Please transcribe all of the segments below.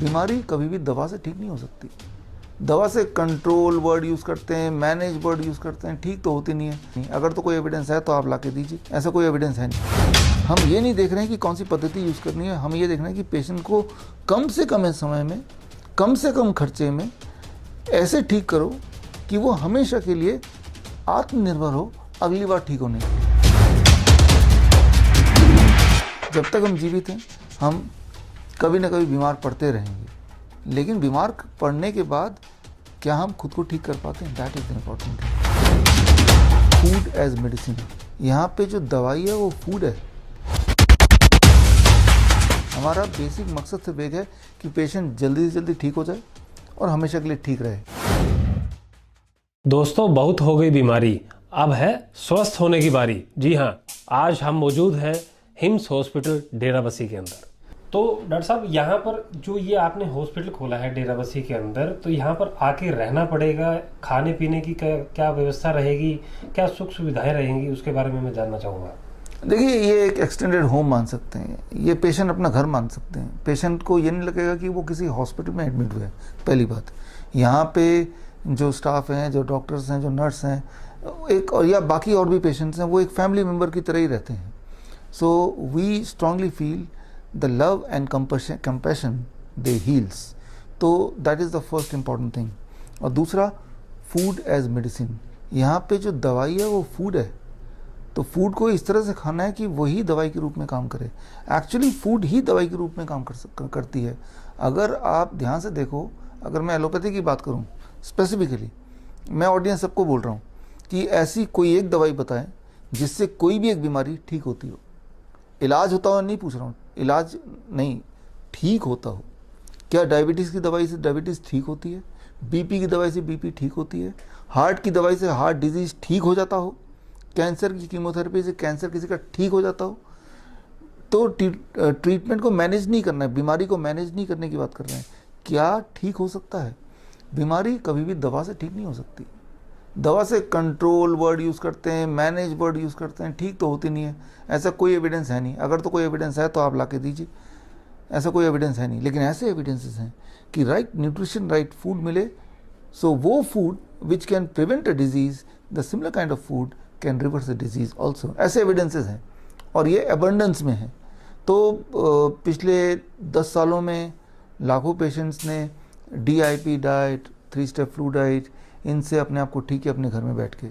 बीमारी कभी भी दवा से ठीक नहीं हो सकती। दवा से कंट्रोल वर्ड यूज़ करते हैं, मैनेज वर्ड यूज़ करते हैं, ठीक तो होती नहीं है। अगर तो कोई एविडेंस है तो आप ला के दीजिए, ऐसा कोई एविडेंस है नहीं। हम ये नहीं देख रहे हैं कि कौन सी पद्धति यूज़ करनी है, हम ये देख रहे हैं कि पेशेंट को कम से कम समय में, कम से कम खर्चे में ऐसे ठीक करो कि वो हमेशा के लिए आत्मनिर्भर हो अगली बार ठीक होने के लिए। जब तक हम जीवित हैं हम कभी ना कभी बीमार पड़ते रहेंगे, लेकिन बीमार पड़ने के बाद क्या हम खुद को ठीक कर पाते हैं, that is the important thing. Food as medicine, यहाँ पे जो दवाई है वो फूड है। हमारा बेसिक मकसद सिर्फ एक है कि पेशेंट जल्दी से जल्दी ठीक हो जाए और हमेशा के लिए ठीक रहे। दोस्तों, बहुत हो गई बीमारी, अब है स्वस्थ होने की बारी। जी हाँ, आज हम मौजूद हैं हिम्स हॉस्पिटल डेराबस्सी के अंदर। तो डॉक्टर साहब, यहाँ पर जो ये आपने हॉस्पिटल खोला है डेराबस्सी के अंदर, तो यहाँ पर आके रहना पड़ेगा, खाने पीने की क्या व्यवस्था रहेगी, क्या सुख सुविधाएं रहेंगी, उसके बारे में मैं जानना चाहूँगा। देखिए, ये एक एक्सटेंडेड होम मान सकते हैं, ये पेशेंट अपना घर मान सकते हैं। पेशेंट को ये नहीं लगेगा कि वो किसी हॉस्पिटल में एडमिट हुए। पहली बात, यहाँ पे जो स्टाफ हैं, जो डॉक्टर्स हैं, जो नर्स हैं, एक और या बाकी और भी पेशेंट्स हैं, वो एक फैमिली मेम्बर की तरह ही रहते हैं। So we strongly feel the love and compassion they heals. तो that is the first important thing. और दूसरा, फूड एज मेडिसिन, यहाँ पे जो दवाई है वो फूड है। तो फूड को इस तरह से खाना है कि वही दवाई के रूप में काम करे। एक्चुअली फूड ही दवाई के रूप में काम करती है। अगर आप ध्यान से देखो, अगर मैं एलोपैथी की बात करूं स्पेसिफिकली, मैं ऑडियंस सबको बोल रहा हूं कि ऐसी कोई एक दवाई बताएं जिससे कोई भी एक बीमारी ठीक होती हो। इलाज होता हो नहीं पूछ रहा हूँ, इलाज नहीं, ठीक होता हो। क्या डायबिटीज़ की दवाई से डायबिटीज़ ठीक होती है? बीपी की दवाई से बीपी ठीक होती है? हार्ट की दवाई से हार्ट डिजीज़ ठीक हो जाता हो? कैंसर की कीमोथेरेपी से कैंसर किसी का ठीक हो जाता हो? तो ट्रीटमेंट को मैनेज नहीं करना है, बीमारी को मैनेज नहीं करने की बात कर रहे हैं। क्या ठीक हो सकता है? बीमारी कभी भी दवा से ठीक नहीं हो सकती। दवा से कंट्रोल वर्ड यूज़ करते हैं, मैनेज वर्ड यूज़ करते हैं, ठीक तो होती नहीं है। ऐसा कोई एविडेंस है नहीं। अगर तो कोई एविडेंस है तो आप ला के दीजिए, ऐसा कोई एविडेंस है नहीं। लेकिन ऐसे एविडेंसेस हैं कि राइट न्यूट्रिशन, राइट फूड मिले, सो वो food which can prevent a disease, the similar kind of food can reverse the disease also. ऐसे एविडेंसेस हैं और ये एबंडेंस में है। तो पिछले 10 सालों में लाखों पेशेंट्स ने DIP diet, 3 step flu diet, इनसे अपने आप को ठीक है अपने घर में बैठ के।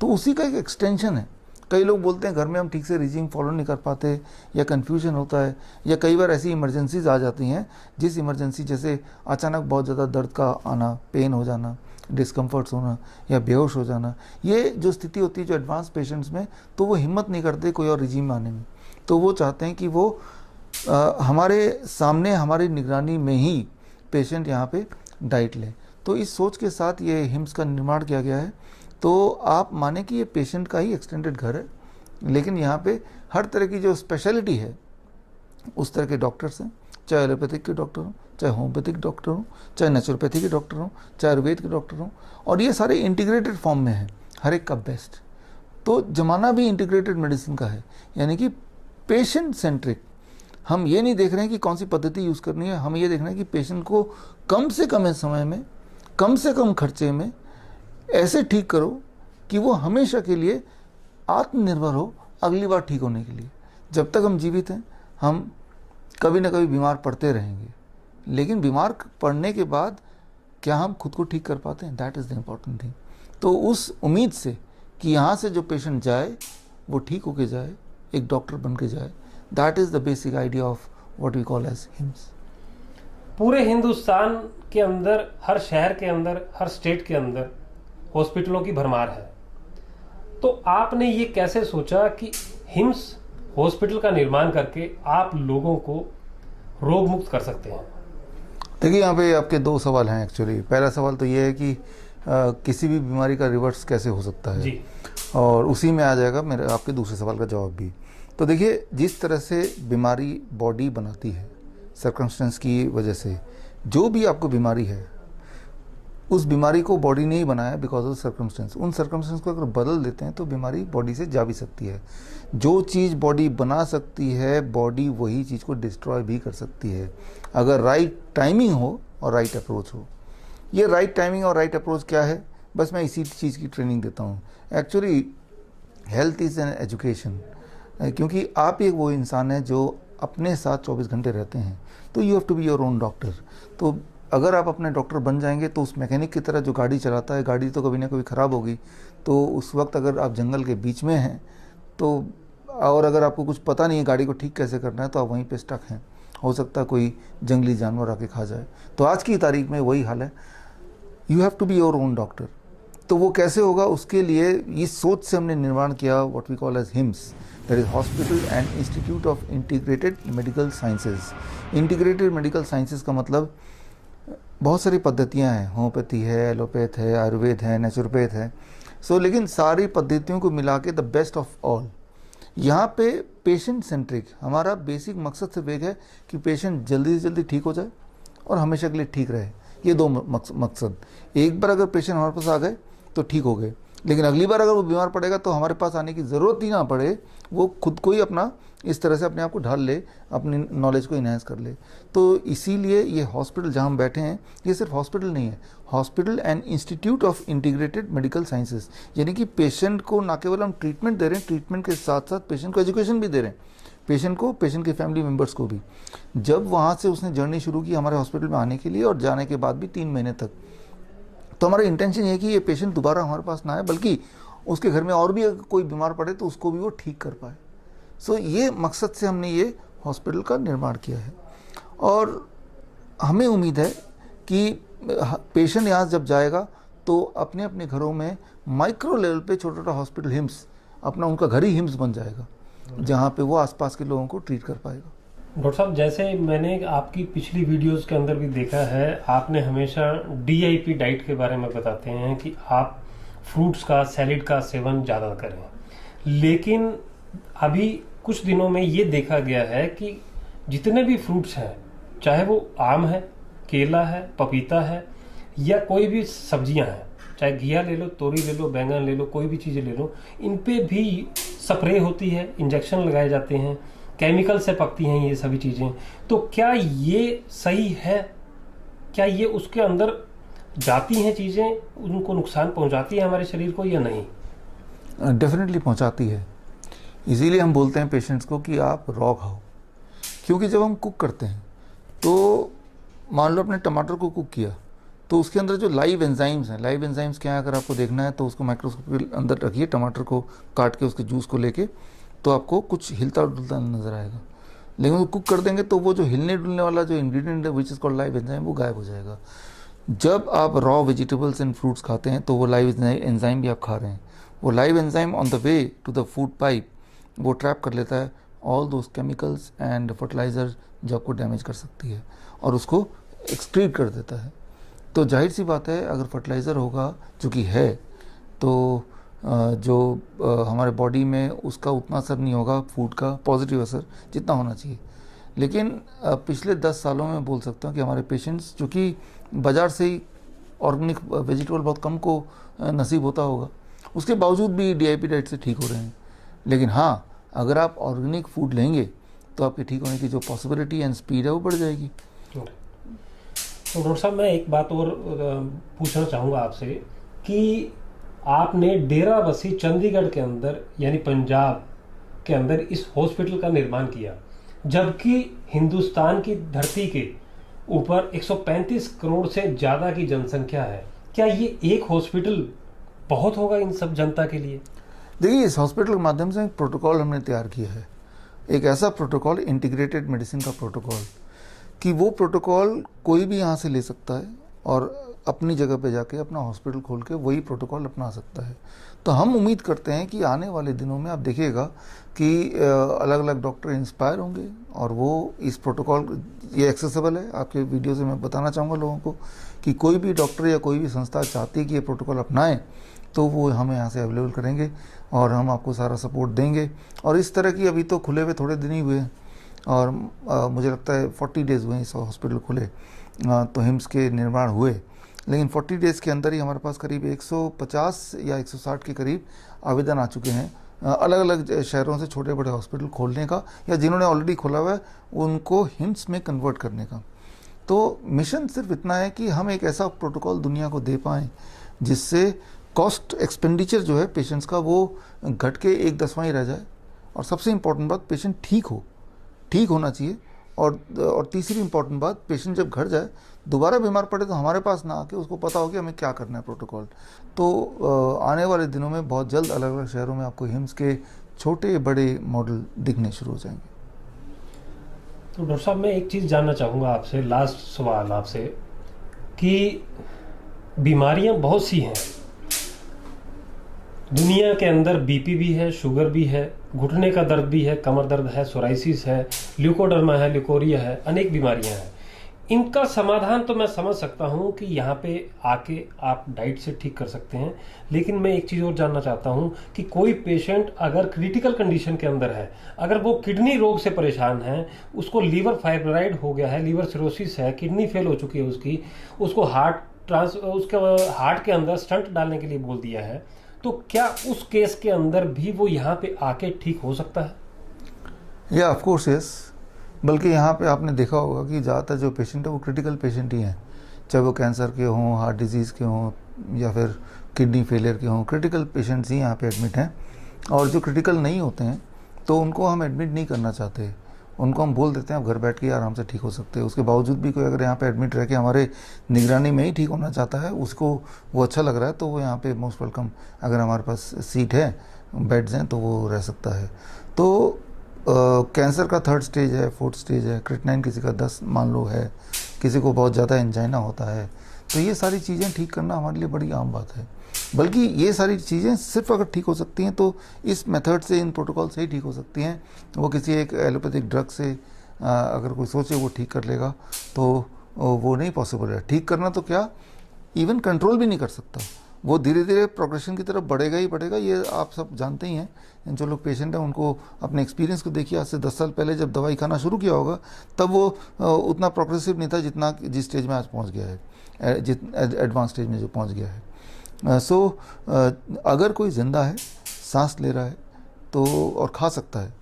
तो उसी का एक एक्सटेंशन है। कई लोग बोलते हैं घर में हम ठीक से रिजीम फॉलो नहीं कर पाते, या कन्फ्यूजन होता है, या कई बार ऐसी इमरजेंसीज आ जाती हैं, जिस इमरजेंसी जैसे अचानक बहुत ज़्यादा दर्द का आना, पेन हो जाना, डिस्कम्फर्ट्स होना, या बेहोश हो जाना, ये जो स्थिति होती है जो एडवांस पेशेंट्स में, तो वो हिम्मत नहीं करते कोई और रिजीम आने में। तो वो चाहते हैं कि वो हमारे सामने, हमारी निगरानी में ही पेशेंट यहाँ पे डाइट ले। तो इस सोच के साथ ये हिम्स का निर्माण किया गया है। तो आप माने कि ये पेशेंट का ही एक्सटेंडेड घर है, लेकिन यहाँ पे हर तरह की जो स्पेशलिटी है उस तरह के डॉक्टर्स हैं, चाहे एलोपैथिक के डॉक्टर हों, चाहे होम्योपैथिक डॉक्टर हों, चाहे नेचुरोपैथी के डॉक्टर हों, चाहे आयुर्वेद के डॉक्टर हों, और ये सारे इंटीग्रेटेड फॉर्म में है, हर एक का बेस्ट। तो ज़माना भी इंटीग्रेटेड मेडिसिन का है, यानी कि पेशेंट सेंट्रिक। हम ये नहीं देख रहे हैं कि कौन सी पद्धति यूज़ करनी है, हम ये देख रहे हैं कि पेशेंट को कम से कम समय में, कम से कम खर्चे में ऐसे ठीक करो कि वो हमेशा के लिए आत्मनिर्भर हो अगली बार ठीक होने के लिए। जब तक हम जीवित हैं हम कभी ना कभी बीमार पड़ते रहेंगे, लेकिन बीमार पड़ने के बाद क्या हम खुद को ठीक कर पाते हैं, that is the important thing. तो उस उम्मीद से कि यहाँ से जो पेशेंट जाए वो ठीक होके जाए, एक डॉक्टर बन के जाए, that is the basic idea of what we call as HIMS. पूरे हिंदुस्तान के अंदर, हर शहर के अंदर, हर स्टेट के अंदर हॉस्पिटलों की भरमार है। तो आपने ये कैसे सोचा कि हिम्स हॉस्पिटल का निर्माण करके आप लोगों को रोग मुक्त कर सकते हैं? देखिए, यहाँ पे आपके 2 सवाल हैं एक्चुअली। पहला सवाल तो ये है कि किसी भी बीमारी का रिवर्स कैसे हो सकता है जी। और उसी में आ जाएगा मेरे आपके दूसरे सवाल का जवाब भी। तो देखिए, जिस तरह से बीमारी बॉडी बनाती है सर्कमस्टेंस की वजह से, जो भी आपको बीमारी है उस बीमारी को बॉडी ने ही बनाया बिकॉज ऑफ सर्कमस्टेंस। उन सर्कमस्टेंस को अगर बदल देते हैं तो बीमारी बॉडी से जा भी सकती है। जो चीज़ बॉडी बना सकती है, बॉडी वही चीज़ को डिस्ट्रॉय भी कर सकती है, अगर राइट टाइमिंग हो और राइट अप्रोच हो। ये राइट टाइमिंग और राइट अप्रोच क्या है, बस मैं इसी चीज़ की ट्रेनिंग देता हूँ। Actually health is an education, क्योंकि आप एक वो इंसान है जो अपने साथ 24 घंटे रहते हैं, तो you have to be your own doctor. तो अगर आप अपने डॉक्टर बन जाएंगे तो उस मैकेनिक की तरह जो गाड़ी चलाता है, गाड़ी तो कभी ना कभी ख़राब होगी, तो उस वक्त अगर आप जंगल के बीच में हैं तो, और अगर आपको कुछ पता नहीं है गाड़ी को ठीक कैसे करना है, तो आप वहीं पे स्टक हैं, हो सकता है कोई जंगली जानवर आके खा जाए। तो आज की तारीख में वही हाल है, you have to be your own doctor. तो वो कैसे होगा, उसके लिए इस सोच से हमने निर्माण किया what we call as HIMS, that is hospital and institute of integrated medical sciences. Integrated medical sciences का मतलब बहुत सारी पद्धतियां हैं, होम्योपैथी है, एलोपैथ है, आयुर्वेद है, नेचुरोपैथ है। लेकिन सारी पद्धतियों को मिला के द बेस्ट ऑफ ऑल। यहाँ पे पेशेंट सेंट्रिक हमारा बेसिक मकसद सिर्फ एक है कि पेशेंट जल्दी से जल्दी ठीक हो जाए और हमेशा के लिए ठीक रहे। ये दो मकसद। एक बार अगर पेशेंट हमारे पास आ गए तो ठीक हो गए, लेकिन अगली बार अगर वो बीमार पड़ेगा तो हमारे पास आने की ज़रूरत ही ना पड़े, वो खुद को ही अपना इस तरह से अपने आप को ढाल ले, अपनी नॉलेज को इन्हेंस कर ले। तो इसीलिए ये हॉस्पिटल जहाँ हम बैठे हैं, ये सिर्फ हॉस्पिटल नहीं है, hospital and institute of integrated medical sciences. यानी कि पेशेंट को ना केवल हम ट्रीटमेंट दे रहे हैं, ट्रीटमेंट के साथ साथ पेशेंट को एजुकेशन भी दे रहे हैं, पेशेंट को, पेशेंट के फैमिली मेम्बर्स को भी। जब वहाँ से उसने जर्नी शुरू की हमारे हॉस्पिटल में आने के लिए और जाने के बाद भी 3 महीने तक, तो हमारा इंटेंशन ये है कि ये पेशेंट दोबारा हमारे पास ना आए, बल्कि उसके घर में और भी अगर कोई बीमार पड़े तो उसको भी वो ठीक कर पाए। ये मकसद से हमने ये हॉस्पिटल का निर्माण किया है। और हमें उम्मीद है कि पेशेंट यहाँ जब जाएगा तो अपने अपने घरों में माइक्रो लेवल पे छोटा छोटा हॉस्पिटल हिम्स, अपना उनका घर ही हिम्स बन जाएगा, जहाँ पे वो आसपास के लोगों को ट्रीट कर पाएगा। डॉक्टर साहब, जैसे मैंने आपकी पिछली वीडियोस के अंदर भी देखा है, आपने हमेशा DIP डाइट के बारे में बताते हैं कि आप फ्रूट्स का, सैलेड का सेवन ज़्यादा करें। लेकिन अभी कुछ दिनों में ये देखा गया है कि जितने भी फ्रूट्स हैं, चाहे वो आम है, केला है, पपीता है, या कोई भी सब्जियां हैं, चाहे घिया ले लो, तोरी ले लो, बैंगन ले लो, कोई भी चीज़ें ले लो, इन पे भी स्प्रे होती है, इंजेक्शन लगाए जाते हैं, केमिकल से पकती हैं ये सभी चीज़ें। तो क्या ये सही है? क्या ये उसके अंदर जाती हैं चीज़ें, उनको नुकसान पहुंचाती है हमारे शरीर को या नहीं? डेफिनेटली पहुंचाती है। इसीलिए हम बोलते हैं पेशेंट्स को कि आप रॉ खाओ, क्योंकि जब हम कुक करते हैं तो मान लो अपने टमाटर को कुक किया तो उसके अंदर जो लाइव एंजाइम्स हैं, लाइव एंजाइम्स क्या है अगर आपको देखना है तो उसको माइक्रोस्कोप के अंदर रखिए, टमाटर को काट के उसके जूस को लेके, तो आपको कुछ हिलता डुलता नजर आएगा। लेकिन वो कुक कर देंगे तो वो जो हिलने डुलने वाला जो इंग्रेडिएंट है which is called live enzyme, वो गायब हो जाएगा। जब आप रॉ वेजिटेबल्स एंड फ्रूट्स खाते हैं तो वो लाइव एंजाइम भी आप खा रहे हैं। वो live enzyme on the way to the food pipe वो ट्रैप कर लेता है all those chemicals and fertiliser जो आपको डैमेज कर सकती है, और उसको एक्सक्रीट कर देता है। तो जाहिर सी बात है अगर फर्टिलाइज़र होगा, जो कि है, तो हमारे बॉडी में उसका उतना असर नहीं होगा, फूड का पॉजिटिव असर जितना होना चाहिए। लेकिन पिछले 10 सालों में बोल सकता हूँ कि हमारे पेशेंट्स, जो कि बाज़ार से ही ऑर्गेनिक वेजिटेबल बहुत कम को नसीब होता होगा, उसके बावजूद भी DIP डाइट से ठीक हो रहे हैं। लेकिन हाँ, अगर आप ऑर्गेनिक फूड लेंगे तो आपके ठीक होने की जो पॉसिबिलिटी एंड स्पीड है वो बढ़ जाएगी। तो डॉक्टर साहब, मैं एक बात और पूछना चाहूँगा आपसे कि आपने डेराबस्सी चंडीगढ़ के अंदर यानी पंजाब के अंदर इस हॉस्पिटल का निर्माण किया, जबकि हिंदुस्तान की धरती के ऊपर 135 करोड़ से ज़्यादा की जनसंख्या है। क्या ये एक हॉस्पिटल बहुत होगा इन सब जनता के लिए? देखिए, इस हॉस्पिटल के माध्यम से एक प्रोटोकॉल हमने तैयार किया है, एक ऐसा प्रोटोकॉल, इंटीग्रेटेड मेडिसिन का प्रोटोकॉल, कि वो प्रोटोकॉल कोई भी यहाँ से ले सकता है और अपनी जगह पे जाके अपना हॉस्पिटल खोल के वही प्रोटोकॉल अपना सकता है। तो हम उम्मीद करते हैं कि आने वाले दिनों में आप देखिएगा कि अलग अलग डॉक्टर इंस्पायर होंगे और वो इस प्रोटोकॉल, ये एक्सेसिबल है, आपके वीडियो से मैं बताना चाहूँगा लोगों को कि कोई भी डॉक्टर या कोई भी संस्था चाहती है कि ये प्रोटोकॉल अपनाएं तो वो हमें यहाँ से अवेलेबल करेंगे और हम आपको सारा सपोर्ट देंगे। और इस तरह की अभी तो खुले हुए थोड़े दिन ही हुए हैं और मुझे लगता है 40 डेज़ हुए इस हॉस्पिटल खुले, तो हिम्स के निर्माण हुए, लेकिन 40 डेज़ के अंदर ही हमारे पास करीब 150 या 160 के करीब आवेदन आ चुके हैं अलग अलग शहरों से छोटे बड़े हॉस्पिटल खोलने का, या जिन्होंने ऑलरेडी खोला हुआ है उनको हिम्स में कन्वर्ट करने का। तो मिशन सिर्फ इतना है कि हम एक ऐसा प्रोटोकॉल दुनिया को दे पाएँ जिससे कॉस्ट एक्सपेंडिचर जो है पेशेंट्स का वो घट के 1/10 ही रह जाए, और सबसे इम्पॉर्टेंट बात पेशेंट ठीक होना चाहिए। और तीसरी इम्पॉर्टेंट बात, पेशेंट जब घर जाए दोबारा बीमार पड़े तो हमारे पास ना आके उसको पता हो कि हमें क्या करना है प्रोटोकॉल। तो आने वाले दिनों में बहुत जल्द अलग अलग शहरों में आपको हिम्स के छोटे बड़े मॉडल दिखने शुरू हो जाएंगे। तो डॉक्टर साहब, मैं एक चीज़ जानना चाहूँगा आपसे, लास्ट सवाल आपसे, कि बीमारियां बहुत सी हैं दुनिया के अंदर। बीपी भी है, शुगर भी है, घुटने का दर्द भी है, कमर दर्द है, सोराइसिस है, ल्यूकोडर्मा है, ल्यूकोरिया है, अनेक बीमारियां हैं। इनका समाधान तो मैं समझ सकता हूं कि यहाँ पे आके आप डाइट से ठीक कर सकते हैं, लेकिन मैं एक चीज़ और जानना चाहता हूं कि कोई पेशेंट अगर क्रिटिकल कंडीशन के अंदर है, अगर वो किडनी रोग से परेशान है, उसको लीवर फाइब्रोइड हो गया है, लीवर सिरोसिस है, किडनी फेल हो चुकी है उसकी, उसको उसके हार्ट के अंदर स्टंट डालने के लिए बोल दिया है, तो क्या उस केस के अंदर भी वो यहाँ पे आके ठीक हो सकता है? या ऑफ कोर्स यस। बल्कि यहाँ पे आपने देखा होगा कि ज़्यादातर जो पेशेंट है वो क्रिटिकल पेशेंट ही हैं, चाहे वो कैंसर के हों, हार्ट डिजीज़ के हों, या फिर किडनी फेलियर के हों। क्रिटिकल पेशेंट्स ही यहाँ पे एडमिट हैं, और जो क्रिटिकल नहीं होते हैं तो उनको हम एडमिट नहीं करना चाहते, उनको हम बोल देते हैं आप घर बैठ के आराम से ठीक हो सकते हैं। उसके बावजूद भी कोई अगर यहाँ पे एडमिट रह के हमारे निगरानी में ही ठीक होना चाहता है, उसको वो अच्छा लग रहा है, तो वो यहाँ पे मोस्ट वेलकम, अगर हमारे पास सीट है, बेड्स हैं, तो वो रह सकता है। तो कैंसर का 3rd स्टेज है, 4th स्टेज है, क्रिटिनाइन किसी का 10 मान लो है, किसी को बहुत ज़्यादा एंजाइना होता है, तो ये सारी चीज़ें ठीक करना हमारे लिए बड़ी आम बात है। बल्कि ये सारी चीज़ें सिर्फ अगर ठीक हो सकती हैं तो इस मेथड से, इन प्रोटोकॉल से ही ठीक हो सकती हैं। वो किसी एक एलोपैथिक ड्रग से अगर कोई सोचे वो ठीक कर लेगा तो वो नहीं पॉसिबल है। ठीक करना तो क्या, इवन कंट्रोल भी नहीं कर सकता, वो धीरे धीरे प्रोग्रेशन की तरफ बढ़ेगा ही बढ़ेगा। ये आप सब जानते ही हैं, जो लोग पेशेंट हैं उनको अपने एक्सपीरियंस को देखिए। आज से 10 साल पहले जब दवाई खाना शुरू किया होगा तब वो उतना प्रोग्रेसिव नहीं था जितना जिस स्टेज में आज पहुंच गया है, एडवांस स्टेज में जो पहुंच गया है। अगर कोई ज़िंदा है, सांस ले रहा है तो और खा सकता है,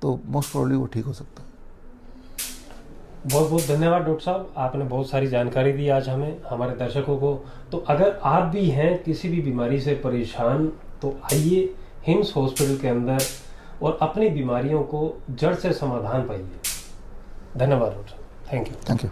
तो मोस्ट प्रोबेबली वो ठीक हो सकता है। बहुत बहुत धन्यवाद डॉक्टर साहब, आपने बहुत सारी जानकारी दी आज हमें, हमारे दर्शकों को। तो अगर आप भी हैं किसी भी बीमारी से परेशान, तो आइए हिम्स हॉस्पिटल के अंदर और अपनी बीमारियों को जड़ से समाधान पाइए। धन्यवाद डॉक्टर साहब, थैंक यू।